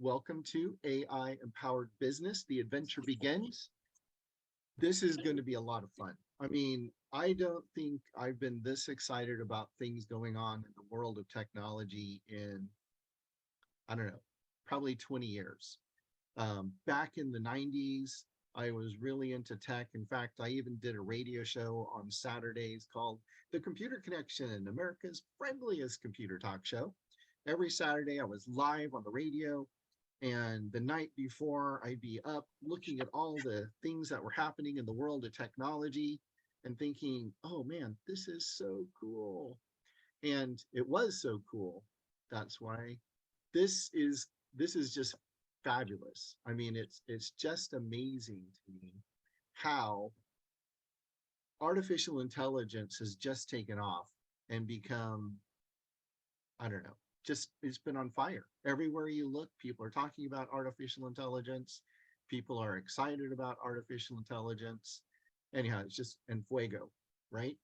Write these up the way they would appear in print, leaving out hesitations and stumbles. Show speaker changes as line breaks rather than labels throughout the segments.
Welcome to AI Empowered Business. The adventure begins. This is going to be a lot of fun. I mean, I don't think I've been this excited about things going on in the world of technology in, I don't know, probably 20 years. Back in the 90s, I was really into tech. In fact, I even did a radio show on Saturdays called The Computer Connection, America's friendliest computer talk show. Every Saturday, I was live on the radio. And the night before, I'd be up looking at all the things that were happening in the world of technology and thinking, oh man, this is so cool. And it was so cool. That's why this is this is just fabulous. I mean, it's just amazing to me how artificial intelligence has just taken off and become, I don't know, just it's been on fire. Everywhere you look, people are talking about artificial intelligence. People are excited about artificial intelligence. Anyhow, it's just en fuego, right?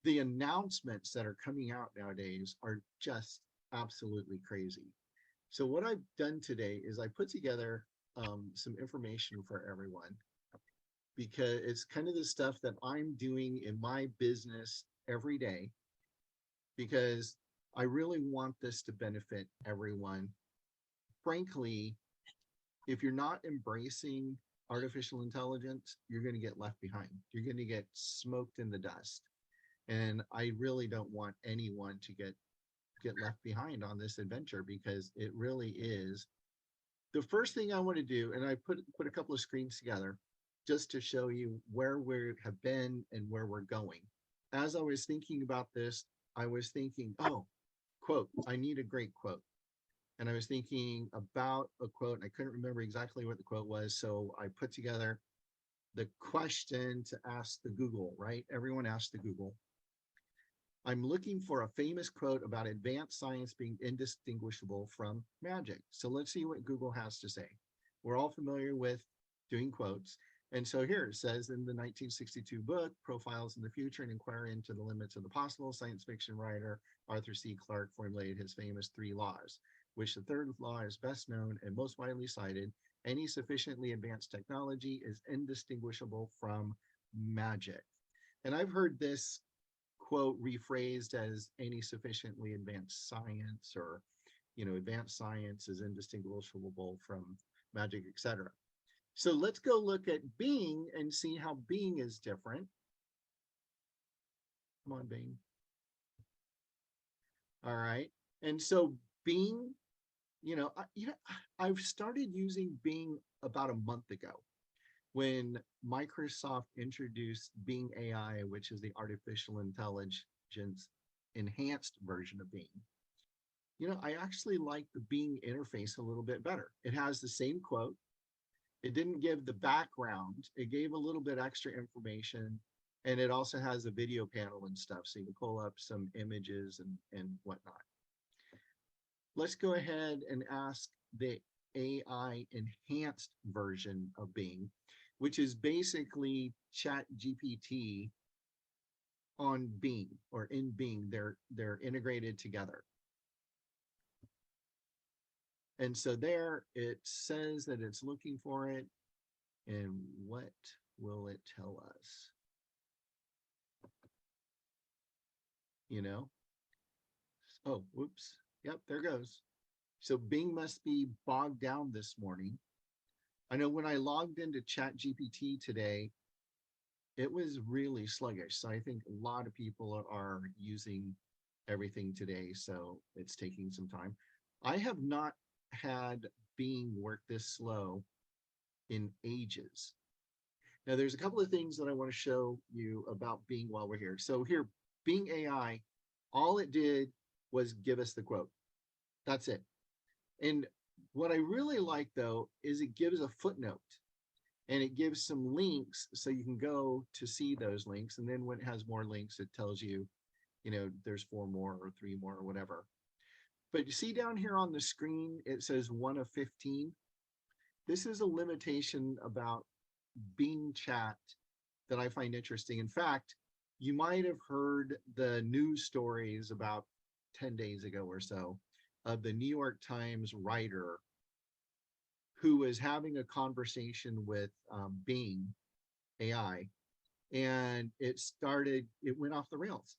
The announcements that are coming out nowadays are just absolutely crazy. So what I've done today is I put together some information for everyone because it's kind of the stuff that I'm doing in my business every day because I really want this to benefit everyone. Frankly, if you're not embracing artificial intelligence, you're going to get left behind. You're going to get smoked in the dust. And I really don't want anyone to get left behind on this adventure because it really is. The first thing I want to do, and I put a couple of screens together just to show you where we have been and where we're going. As I was thinking about this, I was thinking, oh, quote, I need a great quote. And I was thinking about a quote, and I couldn't remember exactly what the quote was. So I put together the question to ask the Google, right? Everyone asked the Google. I'm looking for a famous quote about advanced science being indistinguishable from magic. So let's see what Google has to say. We're all familiar with doing quotes. And so here it says in the 1962 book, Profiles in the Future and Inquiry into the Limits of the Possible, science fiction writer Arthur C. Clarke formulated his famous three laws, which the third law is best known and most widely cited. Any sufficiently advanced technology is indistinguishable from magic. And I've heard this quote rephrased as any sufficiently advanced science or, advanced science is indistinguishable from magic, etc. So let's go look at Bing and see how Bing is different. Come on, Bing. All right. And so Bing, I've started using Bing about a month ago when Microsoft introduced Bing AI, which is the artificial intelligence enhanced version of Bing. I actually like the Bing interface a little bit better. It has the same quote. It didn't give the background. It gave a little bit extra information. And it also has a video panel and stuff. So you can pull up some images and whatnot. Let's go ahead and ask the AI enhanced version of Bing, which is basically ChatGPT on Bing or in Bing. They're integrated together. And so there it says that it's looking for it. And what will it tell us? Oh, whoops. Yep, there goes. So Bing must be bogged down this morning. I know when I logged into ChatGPT today, it was really sluggish. So I think a lot of people are using everything today. So it's taking some time. I have not had Bing work this slow in ages. Now, there's a couple of things that I want to show you about Bing while we're here. So here, Bing AI, all it did was give us the quote. That's it. And what I really like, though, is it gives a footnote and it gives some links so you can go to see those links. And then when it has more links, it tells you, there's 4 more or 3 more or whatever. But you see down here on the screen, it says 1 of 15. This is a limitation about Bing Chat that I find interesting. In fact, you might have heard the news stories about 10 days ago or so of the New York Times writer who was having a conversation with Bing AI, and it went off the rails.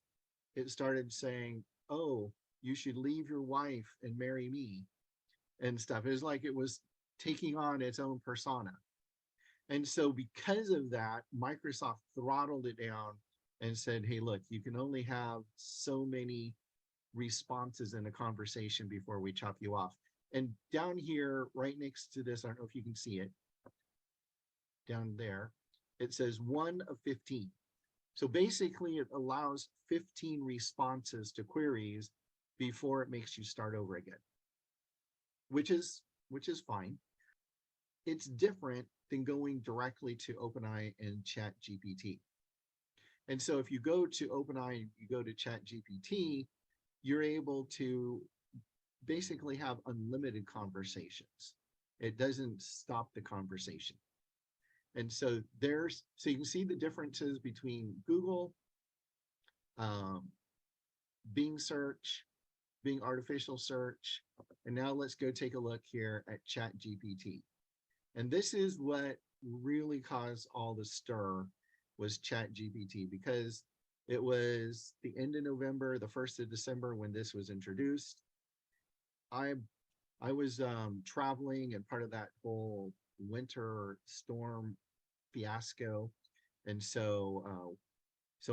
It started saying, "Oh, you should leave your wife and marry me," and stuff. It was like it was taking on its own persona. And so because of that, Microsoft throttled it down and said, "Hey, look, you can only have so many responses in a conversation before we chop you off." And down here, right next to this, I don't know if you can see it, down there, it says 1 of 15. So basically it allows 15 responses to queries before it makes you start over again, which is fine. It's different than going directly to OpenAI and ChatGPT. And so if you go to OpenAI, you go to ChatGPT, you're able to basically have unlimited conversations. It doesn't stop the conversation. And so you can see the differences between Google, um, Bing search, Bing artificial search. And now let's go take a look here at ChatGPT. And this is what really caused all the stir, was ChatGPT, because it was the end of November, the 1st of December when this was introduced. I was traveling and part of that whole winter storm fiasco. And so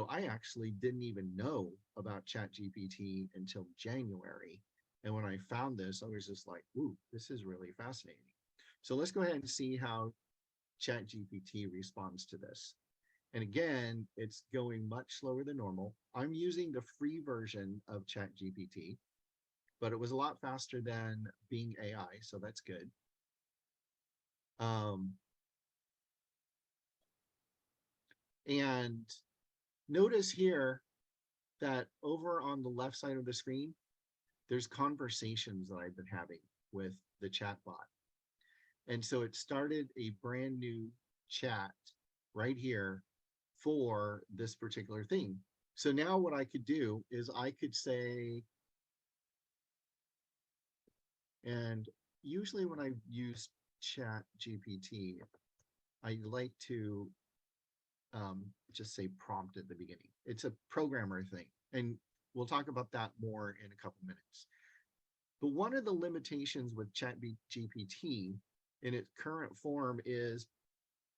I actually didn't even know about ChatGPT until January. And when I found this, I was just like, ooh, this is really fascinating. So let's go ahead and see how ChatGPT responds to this. And again, it's going much slower than normal. I'm using the free version of ChatGPT, but it was a lot faster than Bing AI, so that's good. And notice here that over on the left side of the screen, there's conversations that I've been having with the chatbot. And so it started a brand new chat right here for this particular thing. So now what I could do is I could say, and usually when I use ChatGPT, I like to just say prompt at the beginning. It's a programmer thing, and we'll talk about that more in a couple minutes. But one of the limitations with ChatGPT in its current form is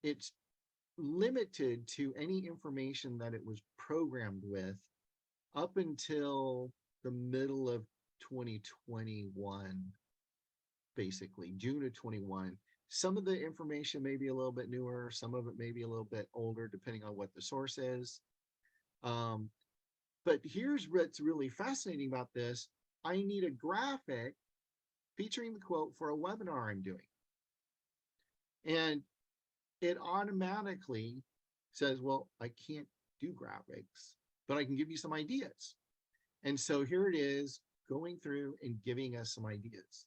it's limited to any information that it was programmed with up until the middle of 2021, basically June of 21. Some of the information may be a little bit newer, some of it may be a little bit older, depending on what the source is. But here's what's really fascinating about this. I need a graphic featuring the quote for a webinar I'm doing. And it automatically says, well, I can't do graphics, but I can give you some ideas. And so here it is going through and giving us some ideas.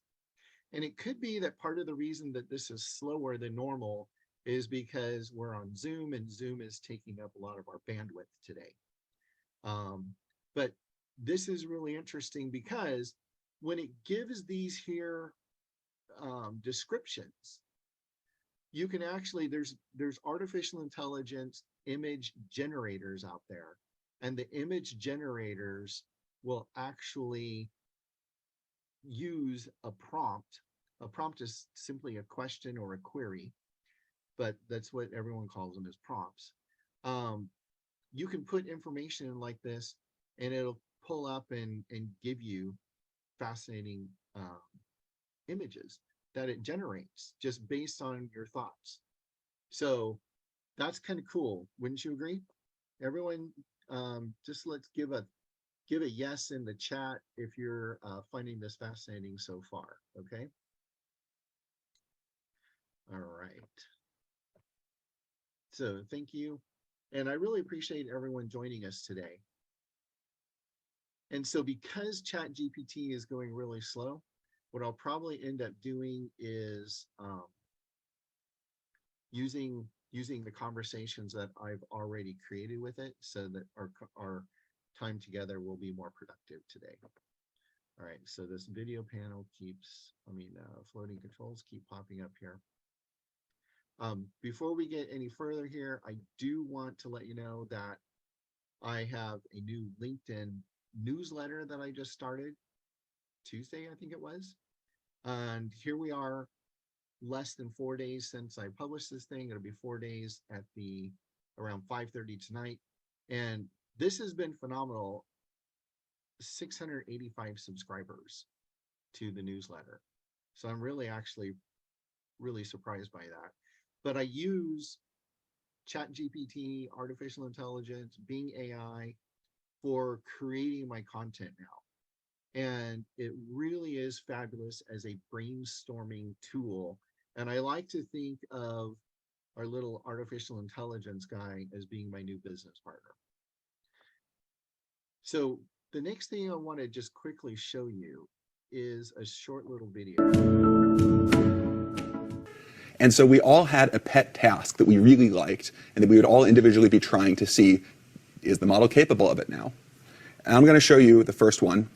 And it could be that part of the reason that this is slower than normal is because we're on Zoom, and Zoom is taking up a lot of our bandwidth today. But this is really interesting because when it gives these here descriptions, you can actually, there's artificial intelligence image generators out there, and the image generators will actually use a prompt. A prompt is simply a question or a query, but that's what everyone calls them, as prompts. You can put information in like this, and it'll pull up and give you fascinating images that it generates just based on your thoughts. So that's kind of cool, wouldn't you agree? Everyone, just let's give a yes in the chat if you're finding this fascinating so far. Okay. All right. So thank you. And I really appreciate everyone joining us today. And so because ChatGPT is going really slow, what I'll probably end up doing is using the conversations that I've already created with it, so that our time together will be more productive today. All right, so this video panel keeps, floating controls keep popping up here. Before we get any further here, I do want to let you know that I have a new LinkedIn newsletter that I just started Tuesday, I think it was. And here we are, less than 4 days since I published this thing. It'll be 4 days at the around 5:30 tonight. And this has been phenomenal. 685 subscribers to the newsletter. So I'm really surprised by that. But I use ChatGPT, artificial intelligence, BingAI for creating my content now. And it really is fabulous as a brainstorming tool. And I like to think of our little artificial intelligence guy as being my new business partner. So the next thing I want to just quickly show you is a short little video.
And so we all had a pet task that we really liked and that we would all individually be trying to see, is the model capable of it now? And I'm going to show you the first one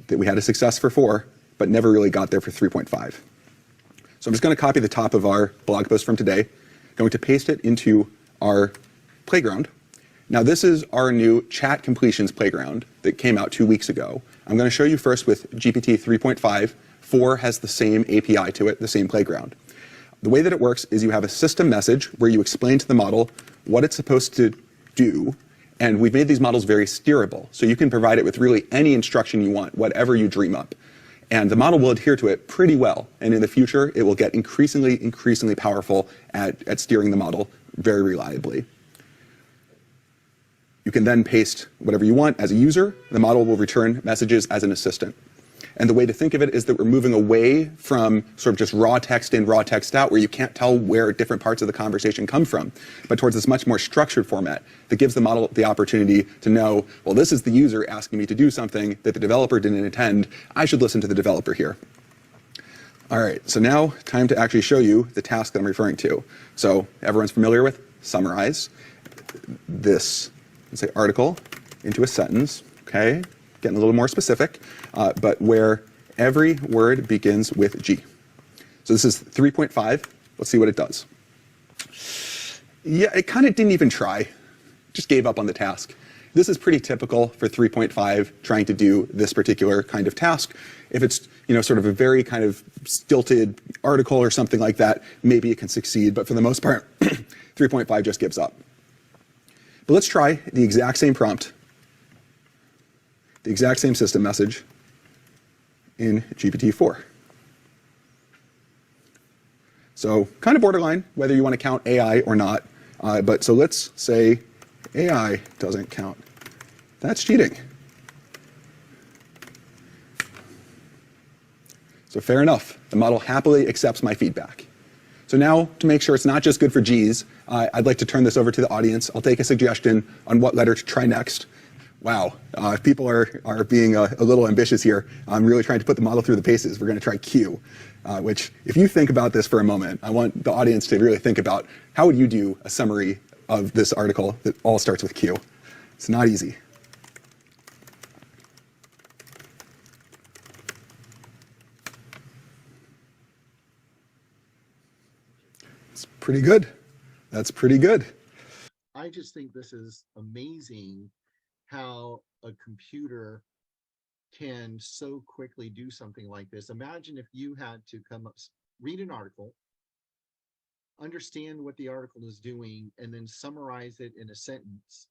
that we had a success for 4, but never really got there for 3.5. So I'm just going to copy the top of our blog post from today, going to paste it into our playground. Now this is our new chat completions playground that came out 2 weeks ago. I'm going to show you first with GPT 3.5. 4 has the same API to it, the same playground. The way that it works is you have a system message where you explain to the model what it's supposed to do, and we've made these models very steerable. So you can provide it with really any instruction you want, whatever you dream up. And the model will adhere to it pretty well. And in the future, it will get increasingly powerful at steering the model very reliably. You can then paste whatever you want as a user. The model will return messages as an assistant. And the way to think of it is that we're moving away from sort of just raw text in, raw text out, where you can't tell where different parts of the conversation come from, but towards this much more structured format that gives the model the opportunity to know, well, this is the user asking me to do something that the developer didn't intend. I should listen to the developer here. All right, so now time to actually show you the task that I'm referring to. So everyone's familiar with summarize this, let's say, article into a sentence, okay? Getting a little more specific, but where every word begins with G. So this is 3.5. Let's see what it does. Yeah, it kind of didn't even try. Just gave up on the task. This is pretty typical for 3.5 trying to do this particular kind of task. If it's, sort of a very kind of stilted article or something like that, maybe it can succeed, but for the most part, 3.5 just gives up. But let's try the exact same prompt, the exact same system message in GPT-4. So kind of borderline, whether you want to count AI or not. But so let's say AI doesn't count. That's cheating. So fair enough. The model happily accepts my feedback. So now, to make sure it's not just good for G's, I'd like to turn this over to the audience. I'll take a suggestion on what letter to try next. Wow, people are being a little ambitious here. I'm really trying to put the model through the paces. We're going to try Q, which, if you think about this for a moment, I want the audience to really think about how would you do a summary of this article that all starts with Q. It's not easy. It's pretty good. That's pretty good.
I just think this is amazing how a computer can so quickly do something like this. Imagine if you had to come up, read an article, understand what the article is doing, and then summarize it in a sentence.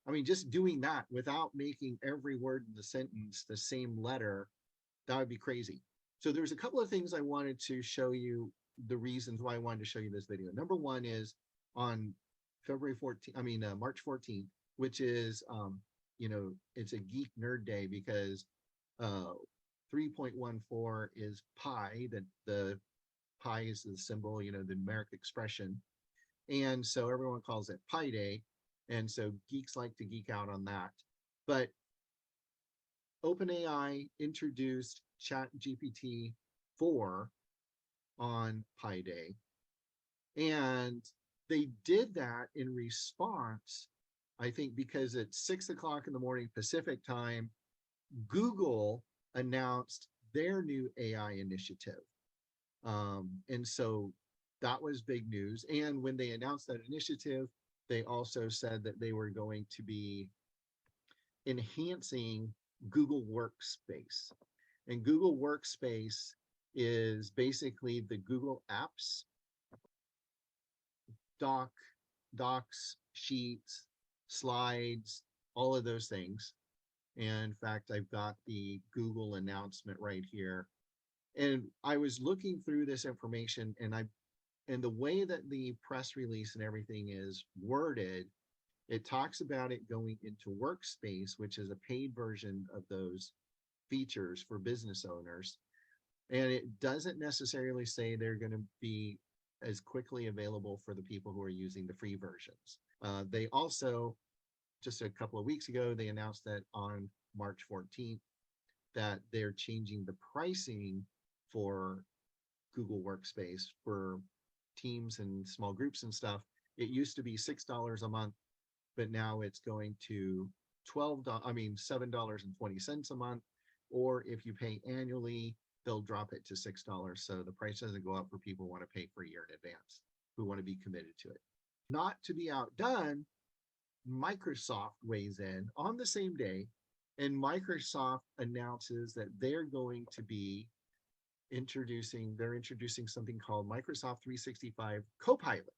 I mean, just doing that without making every word in the sentence the same letter, that would be crazy. So there's a couple of things I wanted to show you, the reasons why I wanted to show you this video. Number one is on March 14th, which is, it's a geek nerd day because 3.14 is pi, that the pi is the symbol, the numeric expression. And so everyone calls it Pi Day. And so geeks like to geek out on that. But OpenAI introduced ChatGPT 4 on Pi Day. And they did that in response, I think, because it's 6 o'clock in the morning Pacific time. Google announced their new AI initiative. And so that was big news. And when they announced that initiative, they also said that they were going to be enhancing Google Workspace. And Google Workspace is basically the Google Apps, doc, docs, sheets, slides, all of those things. And in fact, I've got the Google announcement right here. And I was looking through this information, and the way that the press release and everything is worded, it talks about it going into Workspace, which is a paid version of those features for business owners. And it doesn't necessarily say they're going to be as quickly available for the people who are using the free versions. They also, just a couple of weeks ago, they announced that on March 14th, that they're changing the pricing for Google Workspace for teams and small groups and stuff. It used to be $6 a month, but now it's going to $7.20 a month. Or if you pay annually, they'll drop it to $6. So the price doesn't go up for people who want to pay for a year in advance, who want to be committed to it. Not to be outdone, Microsoft weighs in on the same day, and Microsoft announces that they're introducing something called Microsoft 365 Copilot.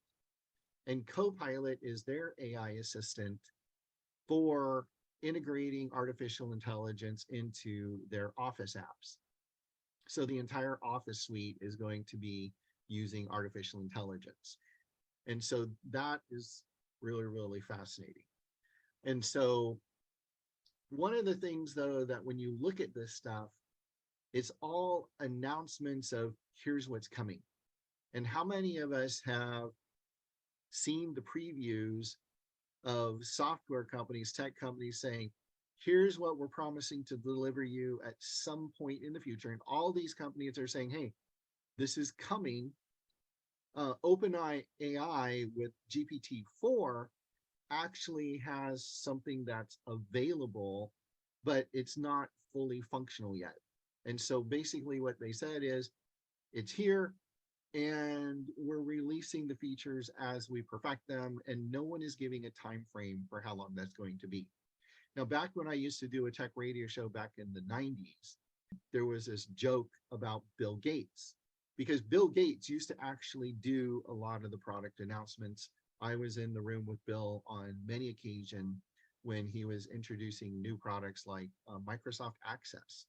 And Copilot is their AI assistant for integrating artificial intelligence into their Office apps. So the entire Office suite is going to be using artificial intelligence. And so that is really, really fascinating. And so one of the things, though, that when you look at this stuff, it's all announcements of here's what's coming. And how many of us have seen the previews of software companies, tech companies saying, here's what we're promising to deliver you at some point in the future. And all these companies are saying, hey, this is coming. OpenAI with GPT-4 actually has something that's available, but it's not fully functional yet. And so basically what they said is, it's here and we're releasing the features as we perfect them, and no one is giving a time frame for how long that's going to be. Now, back when I used to do a tech radio show back in the 90s, there was this joke about Bill Gates, because Bill Gates used to actually do a lot of the product announcements. I was in the room with Bill on many occasions when he was introducing new products like Microsoft Access.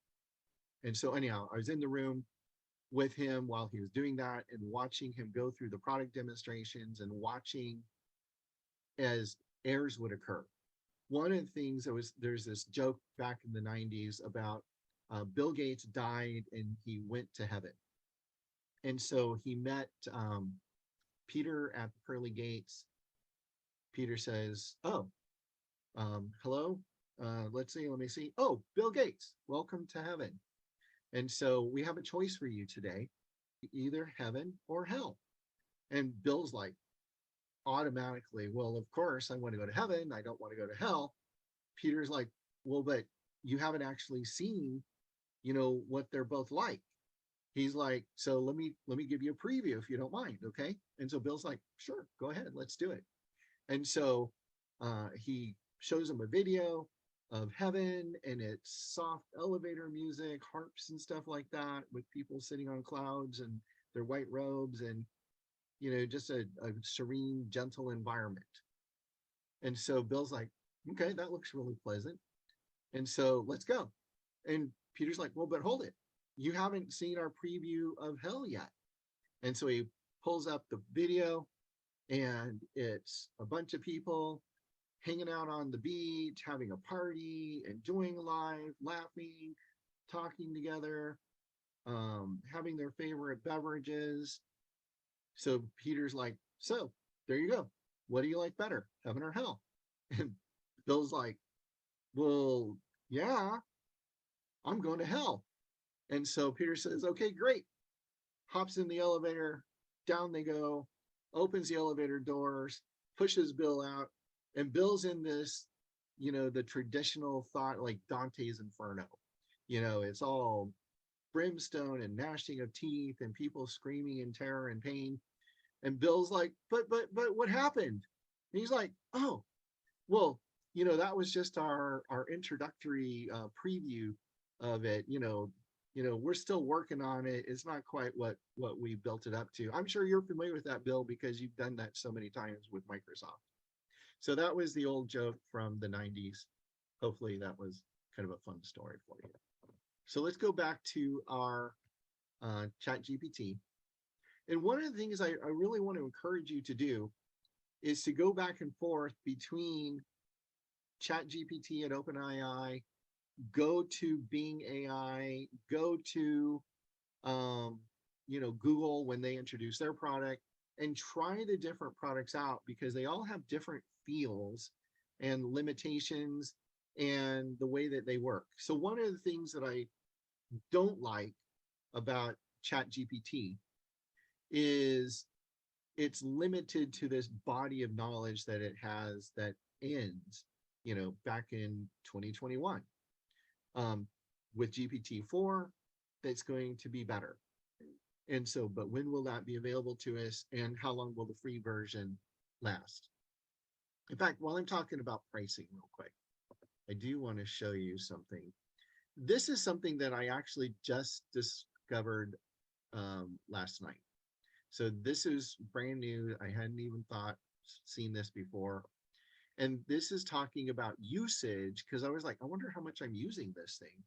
And so anyhow, I was in the room with him while he was doing that and watching him go through the product demonstrations and watching as errors would occur. One of the things there's this joke back in the 90s about Bill Gates died and he went to heaven. And so he met Peter at the pearly gates. Peter says, oh, hello, let me see. Oh, Bill Gates, welcome to heaven. And so we have a choice for you today, either heaven or hell. And Bill's like, automatically, well, of course, I want to go to heaven. I don't want to go to hell. Peter's like, well, but you haven't actually seen, what they're both like. He's like, so let me give you a preview if you don't mind, okay? And so Bill's like, sure, go ahead, let's do it. And so he shows him a video of heaven, and it's soft elevator music, harps and stuff like that, with people sitting on clouds and their white robes, and just a serene, gentle environment. And so Bill's like, okay, that looks really pleasant. And so let's go. And Peter's like, well, but hold it. You haven't seen our preview of hell yet. And so he pulls up the video, and it's a bunch of people hanging out on the beach, having a party, enjoying life, laughing, talking together, having their favorite beverages. So Peter's like, so there you go. What do you like better, heaven or hell? And Bill's like, well, yeah, I'm going to hell. And so Peter says, okay, great. Hops in the elevator, down they go, opens the elevator doors, pushes Bill out. And Bill's in this, the traditional thought, like Dante's Inferno. It's all brimstone and gnashing of teeth and people screaming in terror and pain. And Bill's like, but what happened? And he's like, oh, well, that was just our introductory preview of it. We're still working on it. It's not quite what we built it up to. I'm sure you're familiar with that, Bill, because you've done that so many times with Microsoft. So that was the old joke from the 90s. Hopefully that was kind of a fun story for you. So let's go back to our chat GPT. And one of the things I really want to encourage you to do is to go back and forth between chat GPT at OpenAI, go to Bing AI, go to Google when they introduce their product, and try the different products out because they all have different feels and limitations and the way that they work. So one of the things that I don't like about chat GPT is it's limited to this body of knowledge that it has that ends back in 2021. With GPT-4, that's going to be better. And so, but when will that be available to us, and how long will the free version last? In fact, while I'm talking about pricing real quick, I do want to show you something. This is something that I actually just discovered last night. So this is brand new. I hadn't even seen this before. And this is talking about usage, because I was like, I wonder how much I'm using this thing.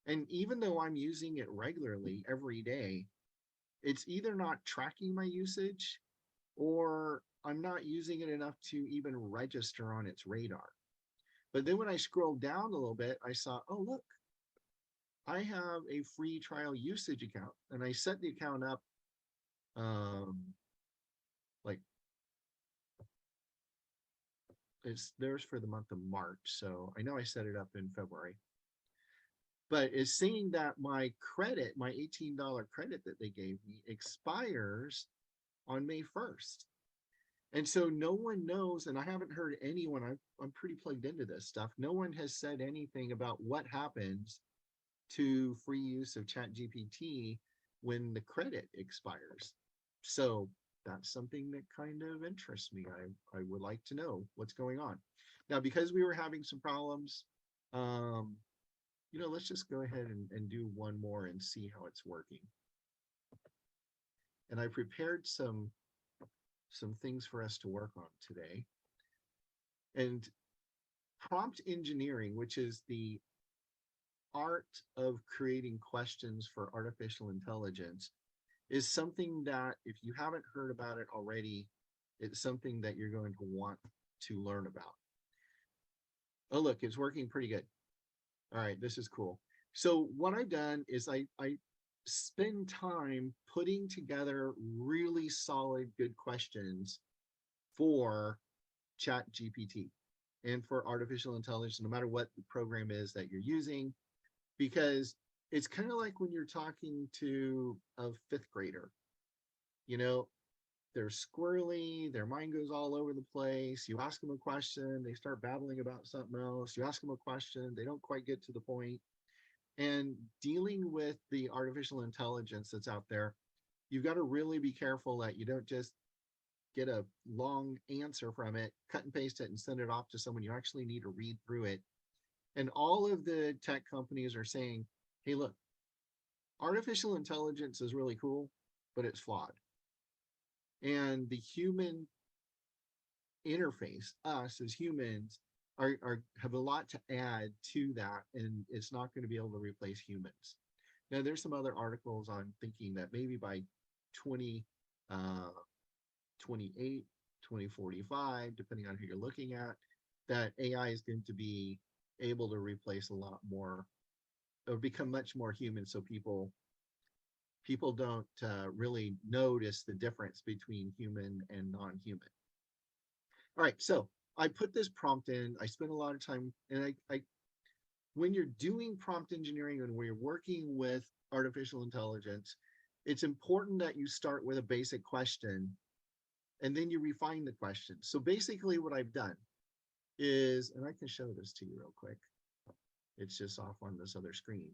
And even though I'm using it regularly every day, it's either not tracking my usage or I'm not using it enough to even register on its radar. But then when I scrolled down a little bit, I saw, oh, look, I have a free trial usage account. And I set the account up like it's theirs for the month of March. So I know I set it up in February. But it's saying that my credit, my $18 credit that they gave me expires on May 1st. And so no one knows, and I haven't heard anyone, I'm pretty plugged into this stuff. No one has said anything about what happens to free use of ChatGPT when the credit expires. So that's something that kind of interests me. I would like to know what's going on. Now, because we were having some problems, let's just go ahead and do one more and see how it's working. And I prepared some things for us to work on today. And prompt engineering, which is the art of creating questions for artificial intelligence, is something that if you haven't heard about it already, it's something that you're going to want to learn about. Oh, look, it's working pretty good. All right, this is cool. So what I've done is I spend time putting together really solid, good questions for Chat GPT and for artificial intelligence, no matter what the program is that you're using, because it's kind of like when you're talking to a fifth grader, they're squirrely, their mind goes all over the place. You ask them a question, they start babbling about something else. You ask them a question, they don't quite get to the point. And dealing with the artificial intelligence that's out there, you've got to really be careful that you don't just get a long answer from it, cut and paste it and send it off to someone. You actually need to read through it. And all of the tech companies are saying, hey, look, artificial intelligence is really cool, but it's flawed. And the human interface, us as humans, have a lot to add to that, and it's not going to be able to replace humans. Now, there's some other articles on thinking that maybe by 2028, 2045, depending on who you're looking at, that AI is going to be able to replace a lot more or become much more human, so people don't really notice the difference between human and non-human. All right, so I put this prompt in. I spent a lot of time, and I when you're doing prompt engineering and when you're working with artificial intelligence, it's important that you start with a basic question and then you refine the question. So basically what I've done is, and I can show this to you real quick, it's just off on this other screen,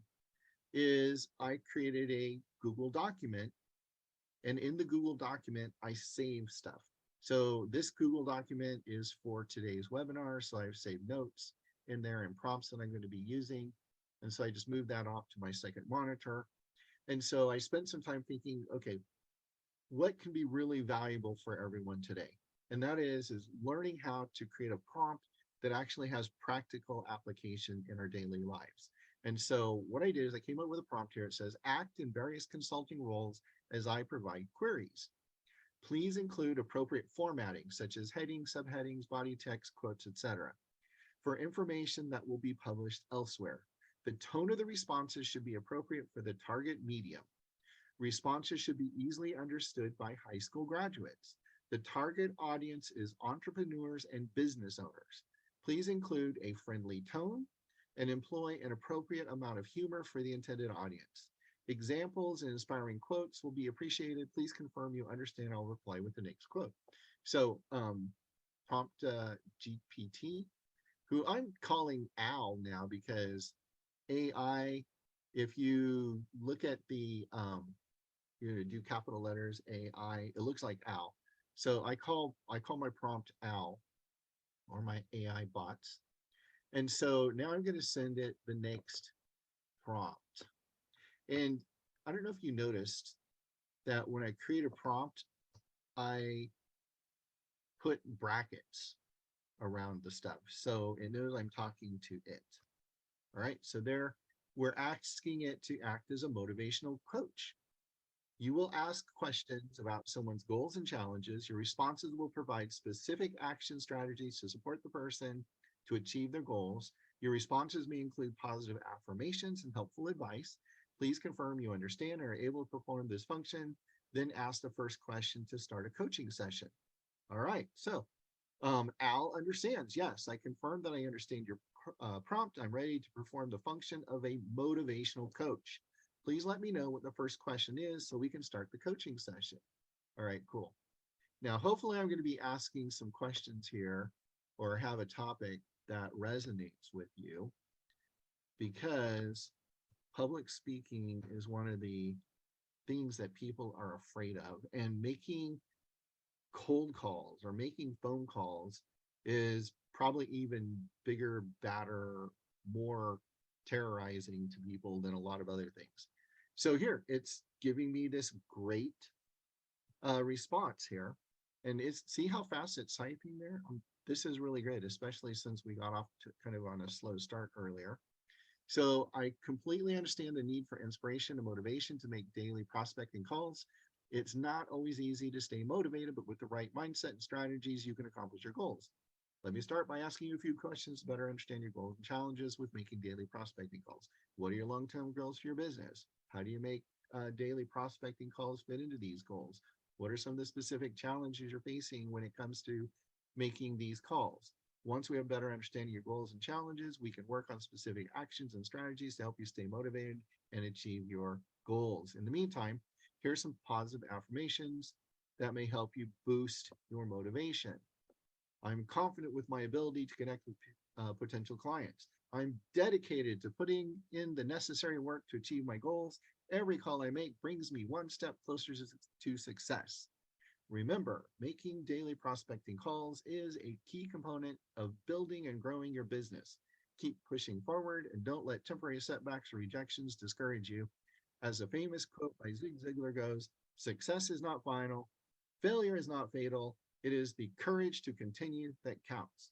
is I created a Google document. And in the Google document, I save stuff. So this Google document is for today's webinar. So I've saved notes in there and prompts that I'm going to be using. And so I just moved that off to my second monitor. And so I spent some time thinking, okay, what can be really valuable for everyone today? And that is learning how to create a prompt that actually has practical application in our daily lives. And so what I did is I came up with a prompt here. It says, act in various consulting roles as I provide queries. Please include appropriate formatting, such as headings, subheadings, body text, quotes, etc., for information that will be published elsewhere. The tone of the responses should be appropriate for the target medium. Responses should be easily understood by high school graduates. The target audience is entrepreneurs and business owners. Please include a friendly tone and employ an appropriate amount of humor for the intended audience. Examples and inspiring quotes will be appreciated. Please confirm you understand. I'll reply with the next quote. So prompt GPT, who I'm calling Al now because AI, if you look at the, you do capital letters AI, it looks like Al. So I call my prompt Al, or my AI bots. And so now I'm going to send it the next prompt. And I don't know if you noticed that when I create a prompt, I put brackets around the stuff. So it knows I'm talking to it. All right. So there, we're asking it to act as a motivational coach. You will ask questions about someone's goals and challenges. Your responses will provide specific action strategies to support the person to achieve their goals. Your responses may include positive affirmations and helpful advice. Please confirm you understand and are able to perform this function. Then ask the first question to start a coaching session. All right, so Al understands. Yes, I confirm that I understand your prompt. I'm ready to perform the function of a motivational coach. Please let me know what the first question is so we can start the coaching session. All right, cool. Now, hopefully I'm going to be asking some questions here or have a topic that resonates with you, because public speaking is one of the things that people are afraid of, and making cold calls or making phone calls is probably even bigger, badder, more terrorizing to people than a lot of other things. So here, it's giving me this great response here. And see how fast it's typing there? This is really great, especially since we got off to kind of on a slow start earlier. So I completely understand the need for inspiration and motivation to make daily prospecting calls. It's not always easy to stay motivated, but with the right mindset and strategies, you can accomplish your goals. Let me start by asking you a few questions to better understand your goals and challenges with making daily prospecting calls. What are your long-term goals for your business? How do you make daily prospecting calls fit into these goals? What are some of the specific challenges you're facing when it comes to making these calls? Once we have better understanding your goals and challenges, we can work on specific actions and strategies to help you stay motivated and achieve your goals. In the meantime, here's some positive affirmations that may help you boost your motivation. I'm confident with my ability to connect with potential clients. I'm dedicated to putting in the necessary work to achieve my goals. Every call I make brings me one step closer to success. Remember, making daily prospecting calls is a key component of building and growing your business. Keep pushing forward and don't let temporary setbacks or rejections discourage you. As a famous quote by Zig Ziglar goes, success is not final, failure is not fatal, it is the courage to continue that counts.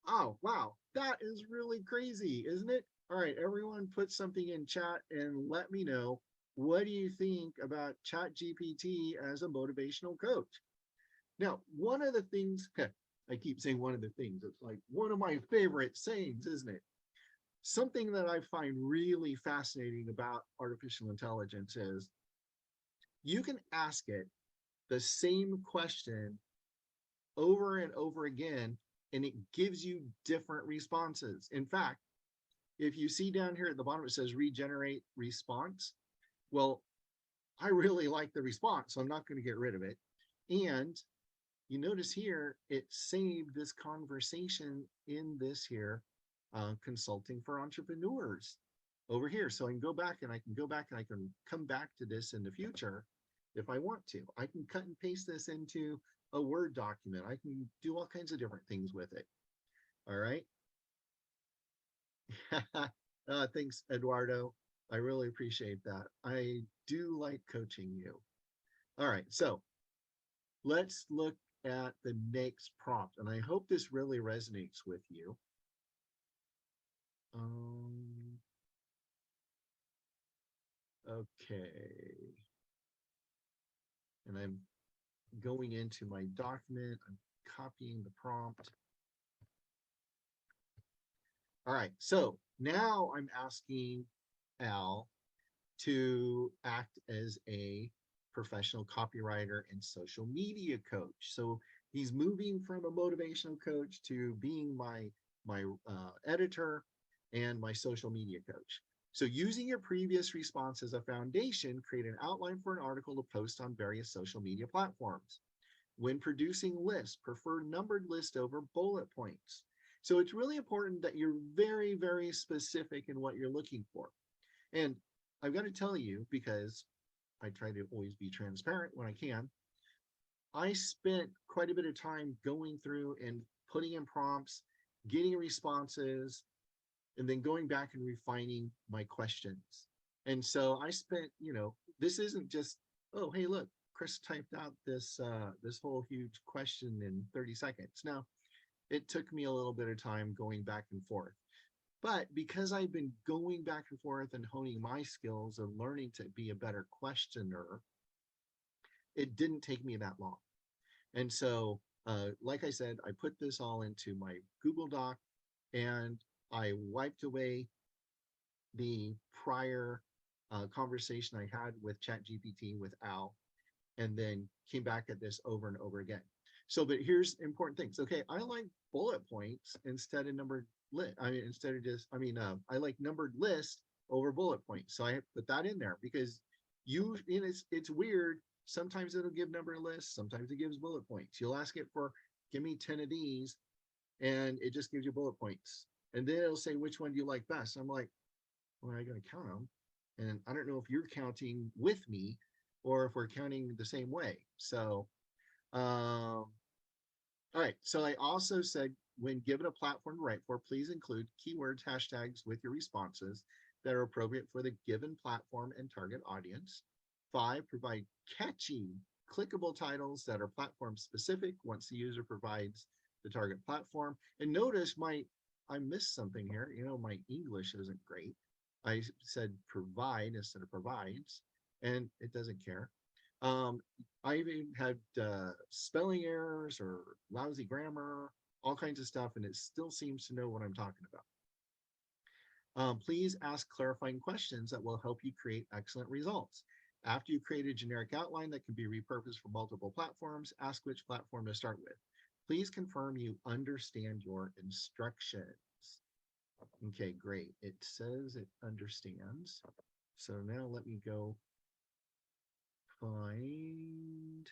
Oh, wow, that is really crazy, isn't it? All right, everyone put something in chat and let me know, what do you think about ChatGPT as a motivational coach? Now, one of the things, I keep saying one of the things, it's like one of my favorite sayings, isn't it? Something that I find really fascinating about artificial intelligence is you can ask it the same question over and over again, and it gives you different responses. In fact, if you see down here at the bottom, it says regenerate response. Well, I really like the response, so I'm not going to get rid of it. And you notice here, it saved this conversation in this here consulting for entrepreneurs over here. So I can go back and I can go back and I can come back to this in the future if I want to. I can cut and paste this into a Word document. I can do all kinds of different things with it. All right. Thanks, Eduardo. I really appreciate that. I do like coaching you. All right. So let's look at the next prompt. And I hope this really resonates with you. Okay. And I'm going into my document. I'm copying the prompt. All right. So now I'm asking Al to act as a professional copywriter and social media coach. So he's moving from a motivational coach to being my editor and my social media coach. So using your previous response as a foundation, create an outline for an article to post on various social media platforms. When producing lists, prefer numbered list over bullet points. So it's really important that you're very, very specific in what you're looking for. And I've got to tell you, because I try to always be transparent when I can, I spent quite a bit of time going through and putting in prompts, getting responses, and then going back and refining my questions. And so I spent, this isn't just, oh, hey, look, Chris typed out this whole huge question in 30 seconds. No, it took me a little bit of time going back and forth. But because I've been going back and forth and honing my skills and learning to be a better questioner, it didn't take me that long. And so, like I said, I put this all into my Google Doc and I wiped away the prior conversation I had with ChatGPT with Al, and then came back at this over and over again. So, but here's important things. Okay, I like bullet points instead of numbered list. I mean, instead of just, I like numbered list over bullet points. So I put that in there because it's weird. Sometimes it'll give numbered lists. Sometimes it gives bullet points. You'll ask it for, give me 10 of these, and it just gives you bullet points. And then it'll say, which one do you like best? I'm like, well, I got to count them. And I don't know if you're counting with me or if we're counting the same way. So, all right. So I also said, when given a platform to write for, please include keywords, hashtags with your responses that are appropriate for the given platform and target audience. 5, provide catchy, clickable titles that are platform specific once the user provides the target platform. And notice I missed something here. My English isn't great. I said provide instead of provides, and it doesn't care. I even had spelling errors or lousy grammar, all kinds of stuff, and it still seems to know what I'm talking about. Please ask clarifying questions that will help you create excellent results. After you create a generic outline that can be repurposed for multiple platforms, ask which platform to start with. Please confirm you understand your instructions. Okay, great. It says it understands. So now let me go find.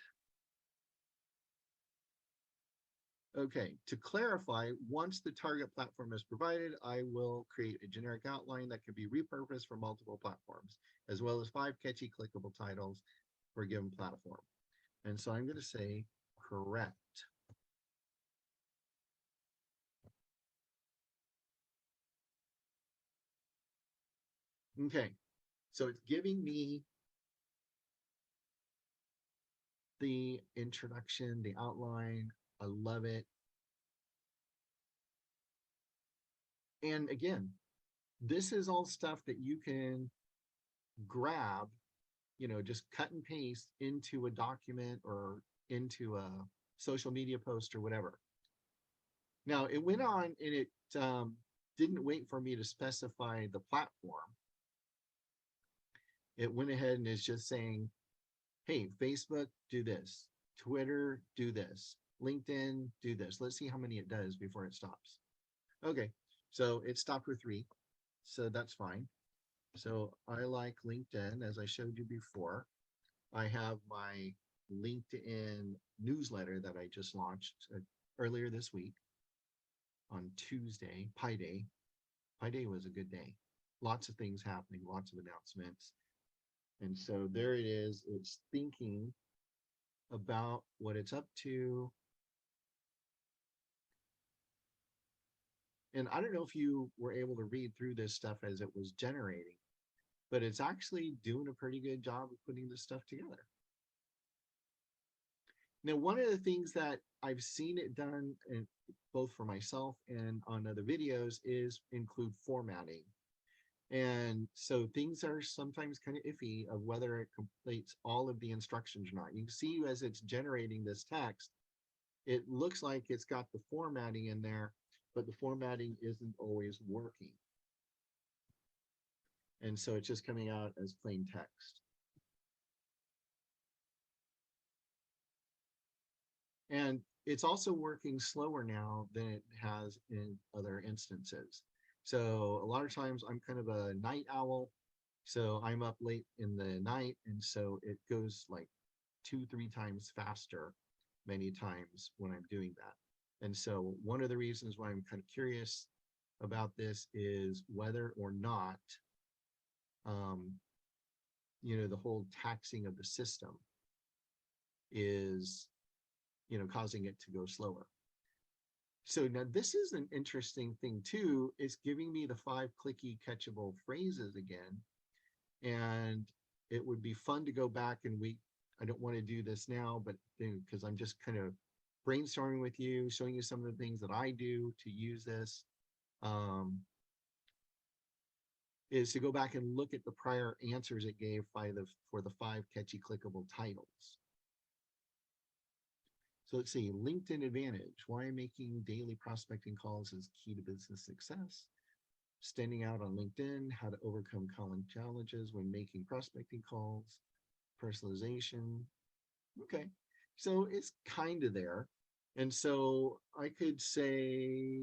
Okay, to clarify, once the target platform is provided, I will create a generic outline that can be repurposed for multiple platforms, as well as 5 catchy clickable titles for a given platform. And so I'm going to say correct. Okay, so it's giving me the introduction, the outline. I love it. And again, this is all stuff that you can grab, just cut and paste into a document or into a social media post or whatever. Now, it went on and it didn't wait for me to specify the platform. It went ahead and is just saying, hey, Facebook, do this. Twitter, do this. LinkedIn, do this. Let's see how many it does before it stops. Okay, so it stopped with 3. So that's fine. So I like LinkedIn, as I showed you before. I have my LinkedIn newsletter that I just launched earlier this week on Tuesday, Pi Day. my day was a good day. Lots of things happening, lots of announcements. And so there it is. It's thinking about what it's up to. And I don't know if you were able to read through this stuff as it was generating, but it's actually doing a pretty good job of putting this stuff together. Now, one of the things that I've seen it done, in, both for myself and on other videos, is include formatting. And so things are sometimes kind of iffy of whether it completes all of the instructions or not. You can see as it's generating this text, it looks like it's got the formatting in there, but the formatting isn't always working. And so it's just coming out as plain text. And it's also working slower now than it has in other instances. So a lot of times I'm kind of a night owl. So I'm up late in the night. And so it goes like 2, 3 times faster many times when I'm doing that. And so one of the reasons why I'm kind of curious about this is whether or not, um, the whole taxing of the system is, causing it to go slower. So now this is an interesting thing too. It's giving me the 5 clicky catchable phrases again. And it would be fun to go back and I don't want to do this now, but because I'm just kind of brainstorming with you, showing you some of the things that I do to use this, is to go back and look at the prior answers it gave for the 5 catchy clickable titles. So let's see, LinkedIn advantage. Why making daily prospecting calls is key to business success. Standing out on LinkedIn, how to overcome common challenges when making prospecting calls, personalization. Okay, so it's kind of there. And so I could say,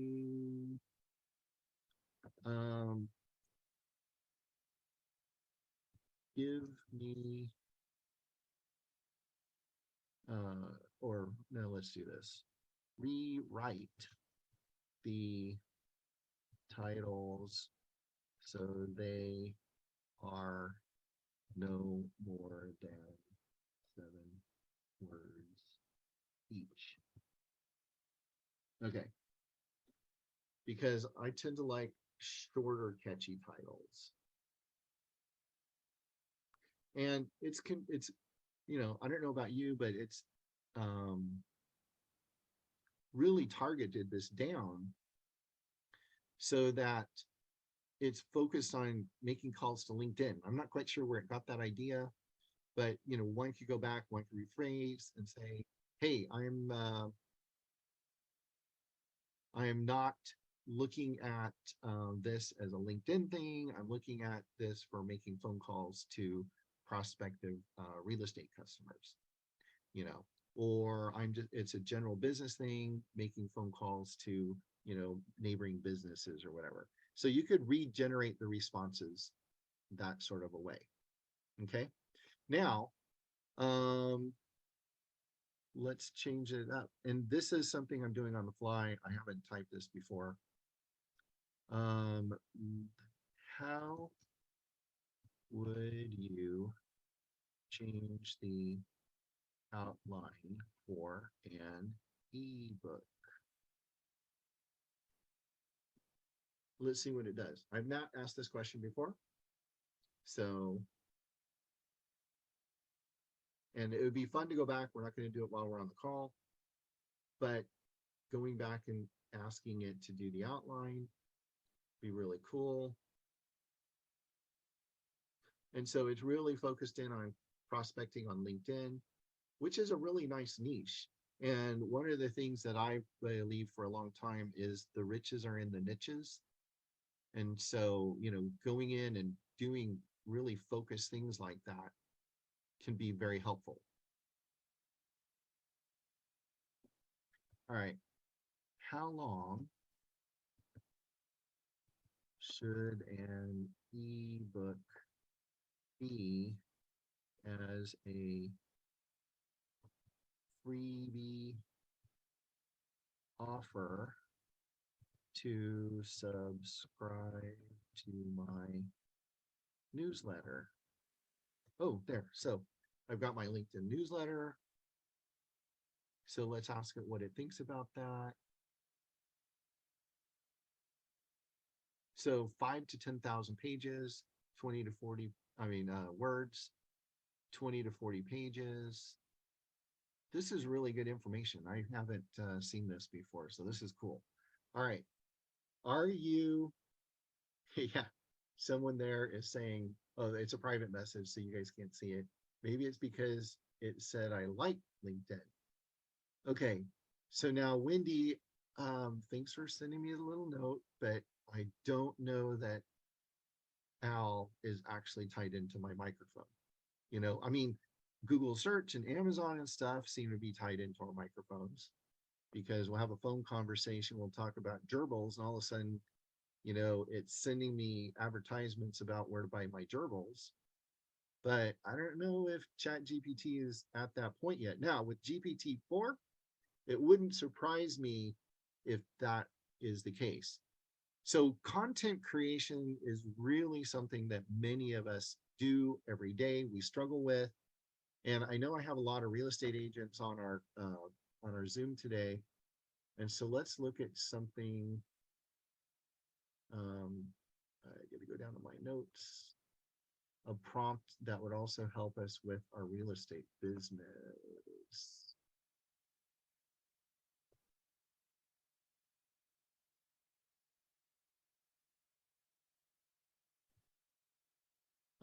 um, give me, or no, let's do this. Rewrite the titles so they are no more than 7 words each. Okay. Because I tend to like shorter, catchy titles. And it's, I don't know about you, but it's really targeted this down so that it's focused on making calls to LinkedIn. I'm not quite sure where it got that idea, but one could go back, one could rephrase and say, hey, I am not looking at this as a LinkedIn thing. I'm looking at this for making phone calls to prospective real estate customers, or it's a general business thing, making phone calls to, neighboring businesses or whatever. So you could regenerate the responses that sort of a way. Okay. Now, let's change it up. And this is something I'm doing on the fly. I haven't typed this before. How would you change the outline for an ebook? Let's see what it does. I've not asked this question before. So, and it would be fun to go back. We're not going to do it while we're on the call, but going back and asking it to do the outline be really cool. And so it's really focused in on prospecting on LinkedIn, which is a really nice niche. And one of the things that I believe for a long time is the riches are in the niches. And so, going in and doing really focused things like that can be very helpful. All right. How long should an ebook be as a freebie offer to subscribe to my newsletter. Oh, there. So I've got my LinkedIn newsletter. So let's ask it what it thinks about that. So 5 to 10,000 pages, 20 to 40, words, 20 to 40 pages. This is really good information. I haven't seen this before, so this is cool. All right. Are you, yeah, someone there is saying, oh, it's a private message, so you guys can't see it. Maybe it's because it said I like LinkedIn. Okay. So now Wendy, thanks for sending me a little note, but I don't know that Al is actually tied into my microphone. Google search and Amazon and stuff seem to be tied into our microphones because we'll have a phone conversation. We'll talk about gerbils, and all of a sudden, it's sending me advertisements about where to buy my gerbils. But I don't know if ChatGPT is at that point yet. Now, with GPT-4, it wouldn't surprise me if that is the case. So content creation is really something that many of us do every day. We struggle with, and I know I have a lot of real estate agents on our Zoom today, and so let's look at something. I got to go down to my notes. A prompt that would also help us with our real estate business.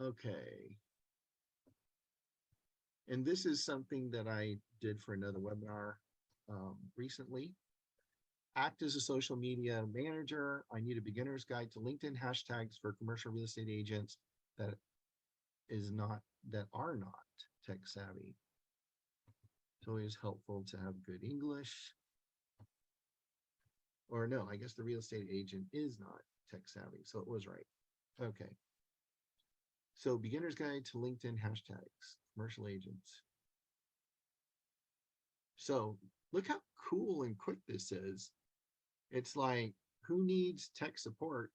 Okay. And this is something that I did for another webinar recently. Act as a social media manager. I need a beginner's guide to LinkedIn hashtags for commercial real estate agents that are not tech savvy. It's always helpful to have good English. Or no, I guess the real estate agent is not tech savvy, so it was right. Okay. So beginner's guide to LinkedIn hashtags, commercial agents. So look how cool and quick this is. It's like, who needs tech support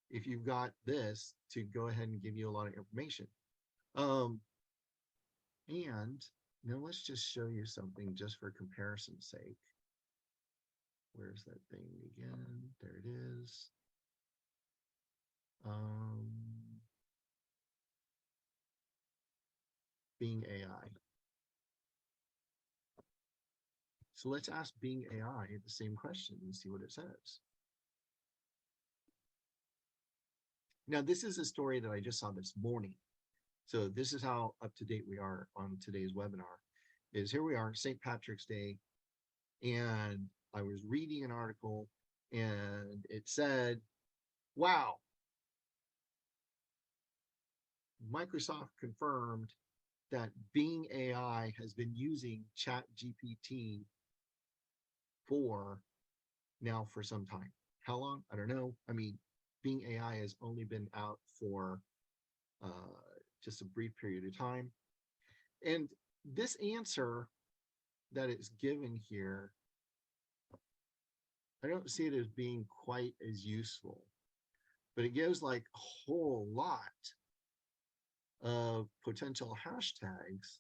if you've got this to go ahead and give you a lot of information? And now let's just show you something just for comparison's sake. Where's that thing again? There it is. BingAI. So let's ask BingAI the same question and see what it says. Now, this is a story that I just saw this morning. So this is how up to date we are on today's webinar. Is here we are, St. Patrick's Day, and I was reading an article and it said, wow, Microsoft confirmed that Bing AI has been using ChatGPT for some time. How long? I don't know. I mean, Bing AI has only been out for just a brief period of time. And this answer that it's given here, I don't see it as being quite as useful, but it gives like a whole lot of potential hashtags.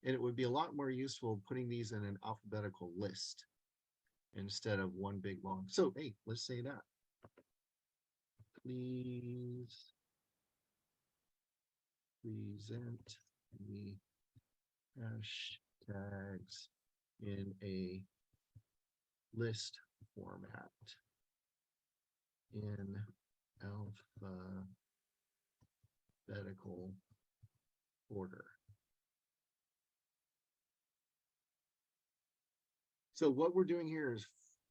And it would be a lot more useful putting these in an alphabetical list instead of one big long. So, hey, let's say that. Please present the hashtags in a list format in alphabetical order. So what we're doing here is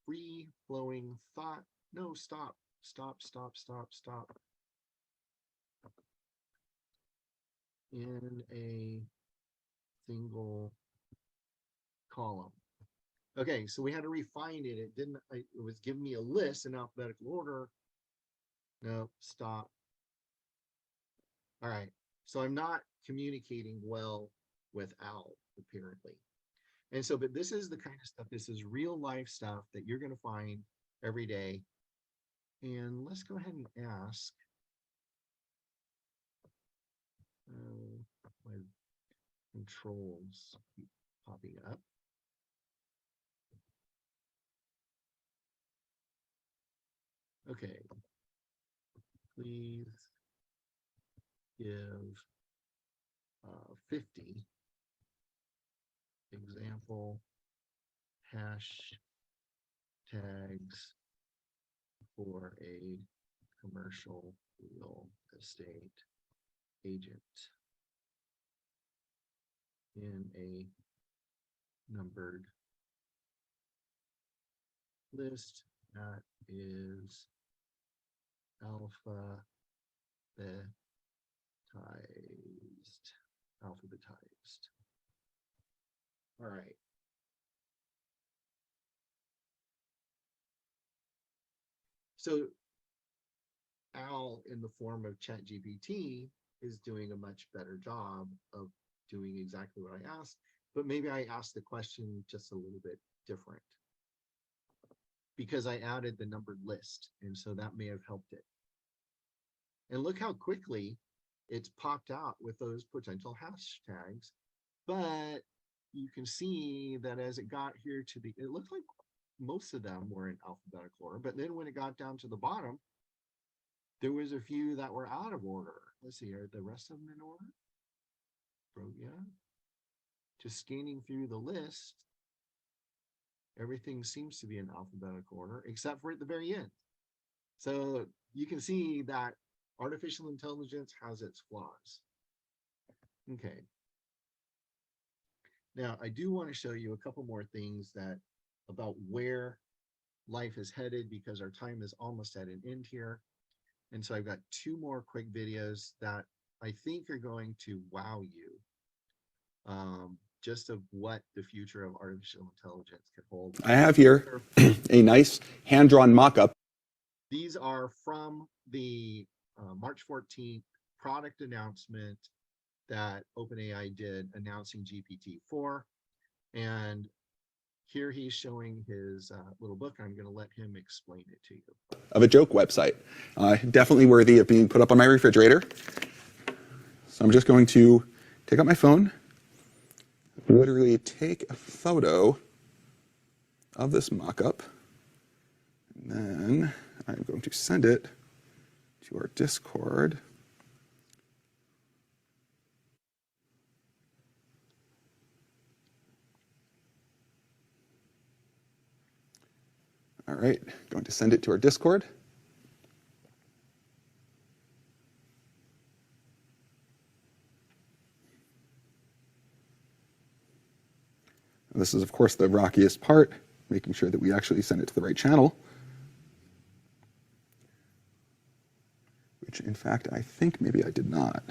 free flowing thought. No, stop. In a single column. Okay, so we had to refine it. It was giving me a list in alphabetical order. No, stop. All right, so I'm not communicating well with Al, apparently. And so, but this is the kind of stuff, this is real life stuff that you're going to find every day. And let's go ahead and ask my controls keep popping up. Okay, please give 50 example hashtags for a commercial real estate agent in a numbered list that is alphabetized. Alphabetized. All right. So Al, in the form of ChatGPT, is doing a much better job of doing exactly what I asked, but maybe I asked the question just a little bit different because I added the numbered list, and so that may have helped it. And look how quickly it's popped out with those potential hashtags, but you can see that as it got here to the, it looked like most of them were in alphabetical order, but then when it got down to the bottom, there was a few that were out of order. Let's see, are the rest of them in order? Yeah. Just scanning through the list, everything seems to be in alphabetical order, except for at the very end. So you can see that artificial intelligence has its flaws. Okay. Now, I do want to show you a couple more things that about where life is headed because our time is almost at an end here. And so I've got two more quick videos that I think are going to wow you just of what the future of artificial intelligence can hold.
I have here a nice hand-drawn mock-up.
These are from the March 14th product announcement that OpenAI did announcing GPT-4. And here he's showing his little book. I'm going to let him explain it to you.
Of a joke website. Definitely worthy of being put up on my refrigerator. So I'm just going to take out my phone, literally take a photo of this mock-up, and then I'm going to send it to our Discord. All right, going to send it to our Discord. And this is, of course, the rockiest part, making sure that we actually send it to the right channel. Which, in fact, I think maybe I did not.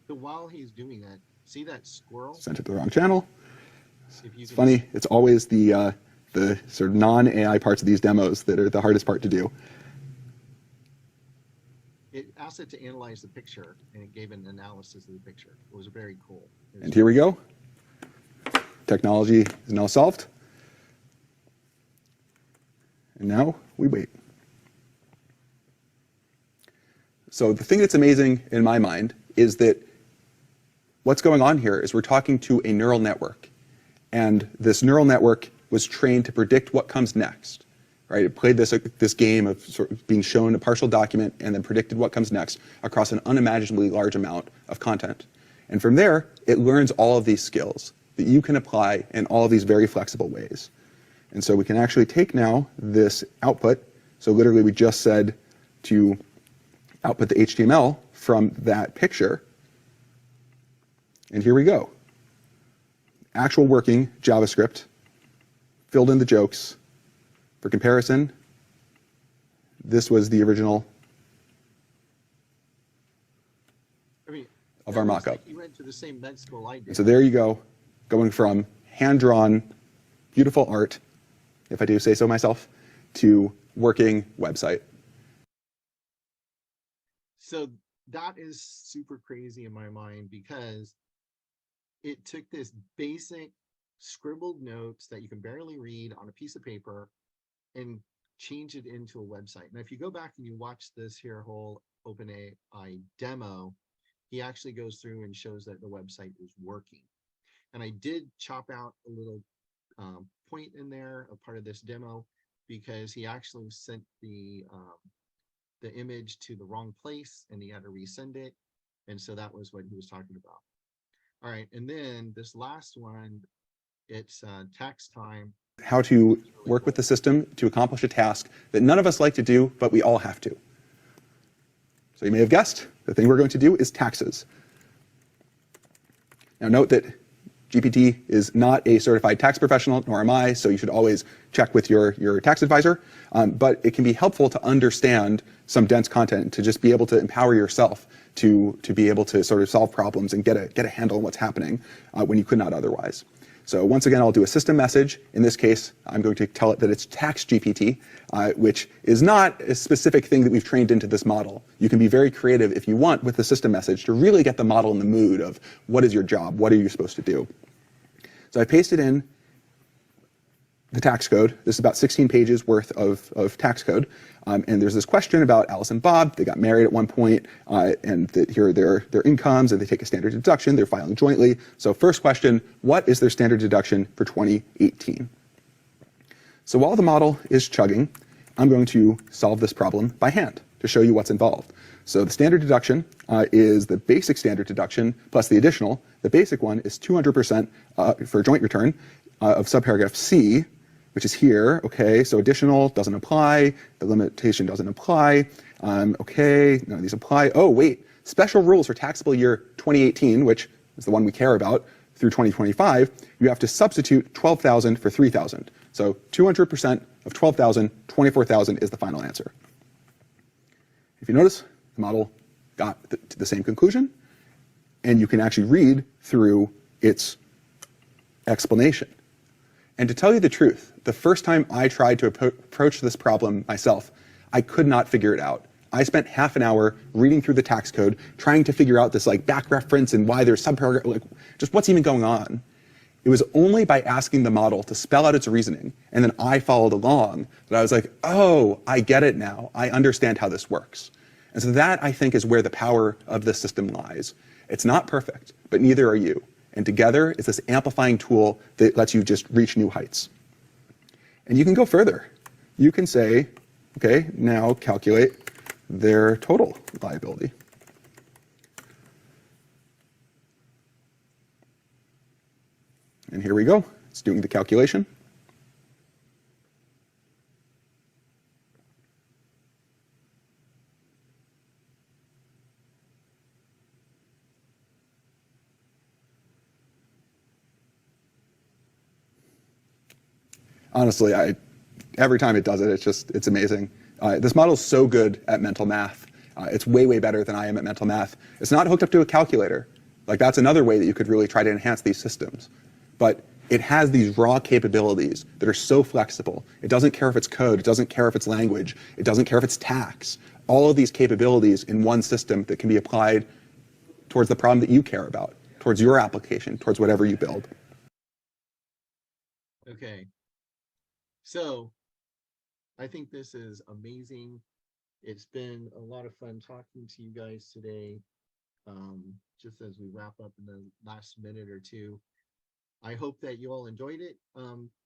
So while he's doing that, see that squirrel?
Sent it to the wrong channel.
It's
funny, it's always the sort of non-AI parts of these demos that are the hardest part to do.
It asked it to analyze the picture, and it gave an analysis of the picture. It was very cool.
And here we go. Technology is now solved. And now we wait. So the thing that's amazing in my mind is that what's going on here is we're talking to a neural network. And this neural network was trained to predict what comes next. Right? It played this game of sort of being shown a partial document and then predicted what comes next across an unimaginably large amount of content. And from there, it learns all of these skills that you can apply in all of these very flexible ways. And so we can actually take now this output. So literally we just said to output the HTML from that picture. And here we go. Actual working JavaScript, filled in the jokes. For comparison, this was the original of our mock-up.
Like you went to the same med school I did.
So there you go, going from hand-drawn, beautiful art, if I do say so myself, to working website.
So that is super crazy in my mind because it took this basic scribbled notes that you can barely read on a piece of paper and change it into a website. Now, if you go back and you watch this here whole OpenAI demo, he actually goes through and shows that the website is working. And I did chop out a little point in there, a part of this demo, because he actually sent the image to the wrong place and he had to resend it. And so that was what he was talking about. All right, and then this last one, it's tax time.
How to work with the system to accomplish a task that none of us like to do, but we all have to. So you may have guessed, the thing we're going to do is taxes. Now note that GPT is not a certified tax professional, nor am I, so you should always check with your tax advisor. But it can be helpful to understand some dense content, to just be able to empower yourself to be able to sort of solve problems and get a handle on what's happening when you could not otherwise. So once again, I'll do a system message. In this case, I'm going to tell it that it's tax GPT, which is not a specific thing that we've trained into this model. You can be very creative if you want with the system message to really get the model in the mood of what is your job, what are you supposed to do. So I pasted in the tax code. This is about 16 pages worth of tax code. And there's this question about Alice and Bob. They got married at one point, and here are their incomes, and they take a standard deduction. They're filing jointly. So first question, what is their standard deduction for 2018? So while the model is chugging, I'm going to solve this problem by hand to show you what's involved. So the standard deduction is the basic standard deduction plus the additional. The basic one is 200% for a joint return of subparagraph C, which is here. Okay, so additional doesn't apply. The limitation doesn't apply. Okay, none of these apply. Oh, wait, special rules for taxable year 2018, which is the one we care about, through 2025, you have to substitute 12,000 for 3,000. So 200% of 12,000, 24,000 is the final answer. If you notice, the model got to the same conclusion, and you can actually read through its explanation. And to tell you the truth, the first time I tried to approach this problem myself, I could not figure it out. I spent half an hour reading through the tax code, trying to figure out this like back reference and why there's subparagraph, like just what's even going on. It was only by asking the model to spell out its reasoning, and then I followed along, that I was like, oh, I get it now. I understand how this works. And so that, I think, is where the power of this system lies. It's not perfect, but neither are you. And together, it's this amplifying tool that lets you just reach new heights. And you can go further. You can say, okay, now calculate their total liability. And here we go. It's doing the calculation. Honestly, every time it does it, it's amazing. This model is so good at mental math. It's way, way better than I am at mental math. It's not hooked up to a calculator. Like that's another way that you could really try to enhance these systems. But it has these raw capabilities that are so flexible. It doesn't care if it's code. It doesn't care if it's language. It doesn't care if it's tax. All of these capabilities in one system that can be applied towards the problem that you care about, towards your application, towards whatever you build.
Okay. So I think this is amazing. It's been a lot of fun talking to you guys today. Just as we wrap up in the last minute or two, I hope that you all enjoyed it.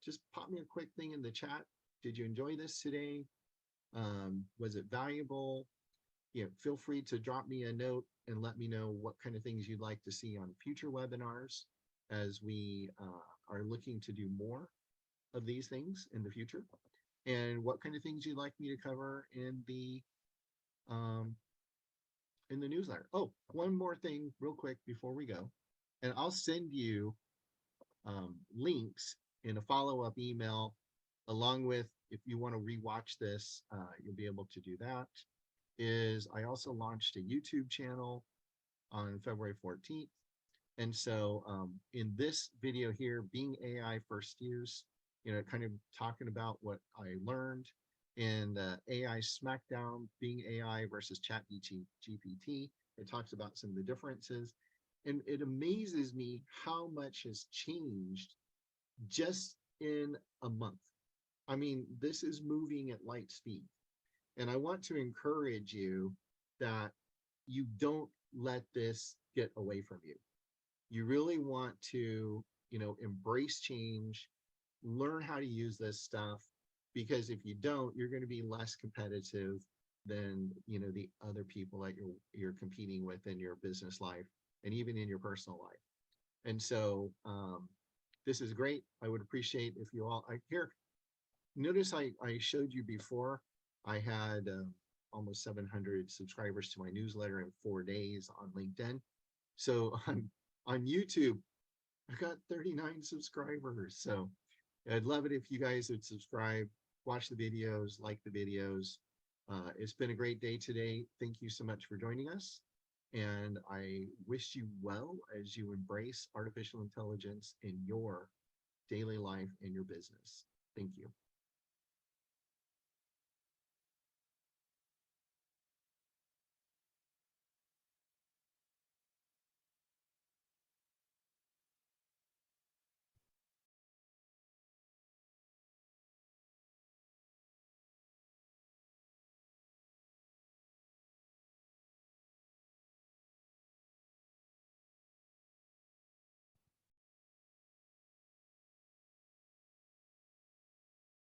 Just pop me a quick thing in the chat. Did you enjoy this today? Was it valuable? Feel free to drop me a note and let me know what kind of things you'd like to see on future webinars, as we are looking to do more of these things in the future, and what kind of things you'd like me to cover in the newsletter. Oh, one more thing real quick before we go, and I'll send you links in a follow-up email, along with, if you want to rewatch this, you'll be able to do that. I also launched a YouTube channel on February 14th. And so in this video here, BingAI First Use, kind of talking about what I learned in the AI Smackdown, BingAI versus ChatGPT. It talks about some of the differences. And it amazes me how much has changed just in a month. I mean, this is moving at light speed. And I want to encourage you that you don't let this get away from you. You really want to, embrace change, learn how to use this stuff, because if you don't, you're going to be less competitive than, the other people that you're competing with in your business life and even in your personal life. And so this is great. I would appreciate if you all here. Notice I showed you before. I had almost 700 subscribers to my newsletter in 4 days on LinkedIn. So on YouTube, I got 39 subscribers. So I'd love it if you guys would subscribe, watch the videos, like the videos. It's been a great day today. Thank you so much for joining us. And I wish you well as you embrace artificial intelligence in your daily life and your business. Thank you.